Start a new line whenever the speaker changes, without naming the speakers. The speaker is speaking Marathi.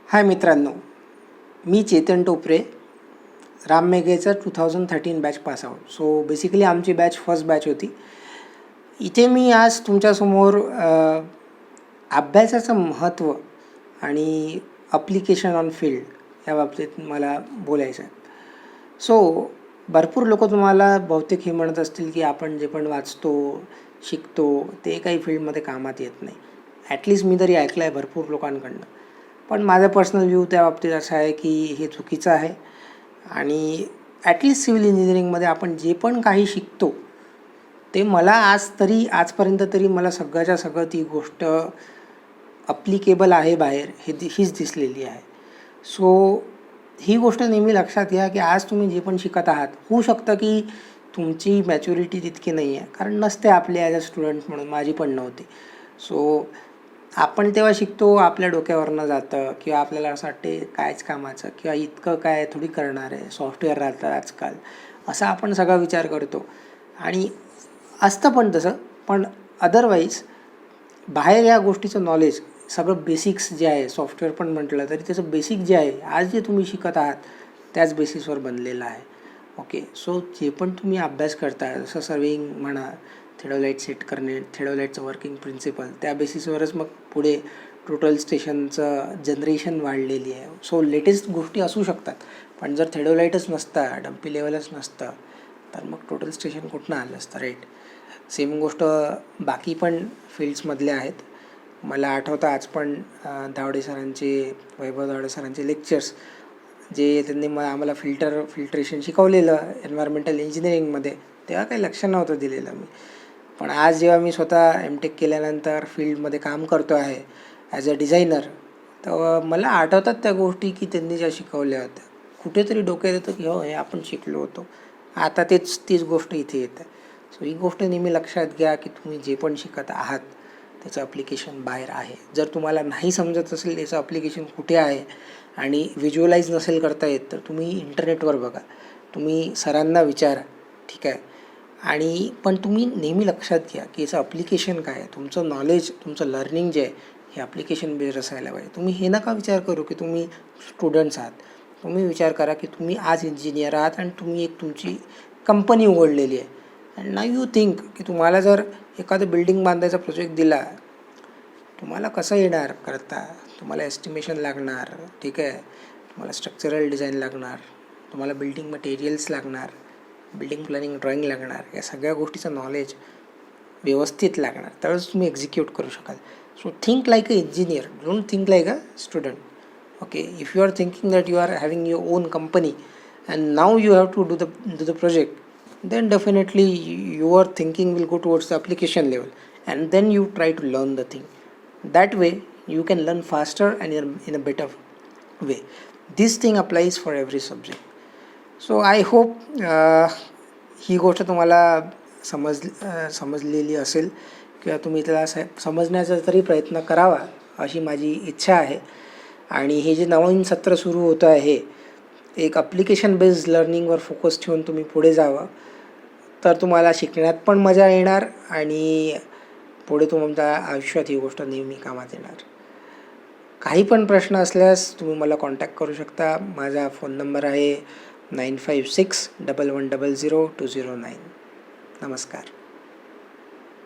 हाय मित्रांनो, मी चेतन टोपरे, राममेघेचा 2013 batch pass out. So basically आमची बॅच फर्स्ट बॅच होती. इथे मी आज तुमच्यासमोर अभ्यासाचं महत्त्व आणि अप्लिकेशन ऑन फील्ड या बाबतीत मला बोलायचं आहे. सो भरपूर लोक तुम्हाला बहुतेक हे म्हणत असतील की आपण जे पण वाचतो, शिकतो ते काही फील्डमध्ये कामात येत नाही. ॲटलिस्ट मी तरी ऐकलं आहे भरपूर लोकांकडनं. पण माझा पर्सनल व्ह्यू त्या बाबतीत असा आहे की हे चुकीचं आहे. आणि ॲटलिस्ट सिव्हिल इंजिनिअरिंगमध्ये आपण जे पण काही शिकतो ते मला आजपर्यंत तरी मला सगळ्याच्या सगळं ती गोष्ट अप्लिकेबल आहे बाहेर हीच दिसलेली आहे. सो ही गोष्ट नेहमी लक्षात घ्या की आज तुम्ही जे पण शिकत आहात, होऊ शकतं की तुमची मॅच्युरिटी तितकी नाही आहे, कारण नसते आपली ॲज अ स्टुडंट म्हणून, माझी पण नव्हती. सो आपण तेव्हा शिकतो, आपल्या डोक्यावरनं जातं किंवा आपल्याला असं वाटते कायच कामाचं किंवा इतकं काय थोडी करणार आहे, सॉफ्टवेअर राहतात आजकाल, असा आपण सगळा विचार करतो. आणि असतं पण तसं, पण अदरवाईज बाहेर या गोष्टीचं नॉलेज सगळं बेसिक्स जे आहे, सॉफ्टवेअर पण म्हटलं तरी त्याचं बेसिक जे आहे, आज जे तुम्ही शिकत आहात त्याच बेसिसवर बनलेलं आहे. ओके, सो जे पण तुम्ही अभ्यास करताय, जसं सर्विंग म्हणा, थेडोलाईट सेट करणे, थेडोलाईटचं वर्किंग प्रिन्सिपल, त्या बेसिसवरच मग पुढे टोटल स्टेशनचं जनरेशन वाढलेली आहे. सो लेटेस्ट गोष्टी असू शकतात, पण जर थेडोलाईटच नसता, डम्पी लेवलच नसतं, तर मग टोटल स्टेशन कुठनं आलं असतं, राईट? सेम गोष्ट बाकी पण फील्ड्समधले आहेत. मला आठवतं आज पण वैभव धावडे सरांचे लेक्चर्स जे त्यांनी आम्हाला फिल्ट्रेशन शिकवलेलं एन्व्हायरमेंटल इंजिनिअरिंगमध्ये, तेव्हा काही लक्ष नव्हतं दिलेलं मी. पण आज जेव्हा मी स्वतः एमटेक केल्यानंतर फील्डमध्ये काम करतो आहे ॲज अ डिझायनर, तर मला आठवतात त्या गोष्टी की त्यांनी ज्या शिकवल्या होत्या. कुठेतरी डोक्यात येतं की हो, हे आपण शिकलो होतो. आता तीच गोष्ट इथे येते. सो ही गोष्ट नेहमी लक्षात घ्या की तुम्ही जे पण शिकत आहात त्याचं अप्लिकेशन बाहेर आहे. जर तुम्हाला नाही समजत असेल याचं अप्लिकेशन कुठे आहे आणि व्हिज्युअलाइज नसेल करता येत, तर तुम्ही इंटरनेटवर बघा, तुम्ही सरांना विचारा, ठीक आहे? आणि पण तुम्ही नेहमी लक्षात घ्या की याचं अप्लिकेशन काय आहे. तुमचं नॉलेज, तुमचं लर्निंग जे आहे हे अप्लिकेशन बेस्ड असायला पाहिजे. तुम्ही हे नका विचार करू की तुम्ही स्टुडंट्स आहात. तुम्ही विचार करा की तुम्ही आज इंजिनियर आहात आणि तुम्ही एक तुमची कंपनी उघडलेली आहे. अँड नाव यू थिंक की तुम्हाला जर एखादं बिल्डिंग बांधायचा प्रोजेक्ट दिला, तुम्हाला कसं येणार करता? तुम्हाला एस्टिमेशन लागणार, ठीक आहे, तुम्हाला स्ट्रक्चरल डिझाईन लागणार, तुम्हाला बिल्डिंग मटेरियल्स लागणार, बिल्डिंग प्लॅनिंग ड्रॉईंग लागणार, या सगळ्या गोष्टीचं नॉलेज व्यवस्थित लागणार, त्यावेळेस तुम्ही एक्झिक्यूट करू शकाल. So think like a engineer, don't think like a student. Okay, if you are thinking that you are having your own company and now you have to do the project, then definitely your thinking will go towards the application level, and then you try to learn the thing. That way you can learn faster and in a better way. This thing applies for every subject. So I hope ही गोष्ट तुम्हाला समजलेली असेल किंवा तुम्ही त्याला समजण्याचा तरी प्रयत्न करावा अशी माझी इच्छा आहे. आणि हे जे नवीन सत्र सुरू होतं आहे, एक अप्लिकेशन बेस्ड लर्निंगवर फोकस ठेवून तुम्ही पुढे जावं, तर तुम्हाला शिकण्यात पण मजा येणार आणि पुढे तुमच्या आयुष्यात ही गोष्ट नेहमी कामात येणार. काही पण प्रश्न असल्यास तुम्ही मला कॉन्टॅक्ट करू शकता. माझा फोन नंबर आहे 956111000209. नमस्कार.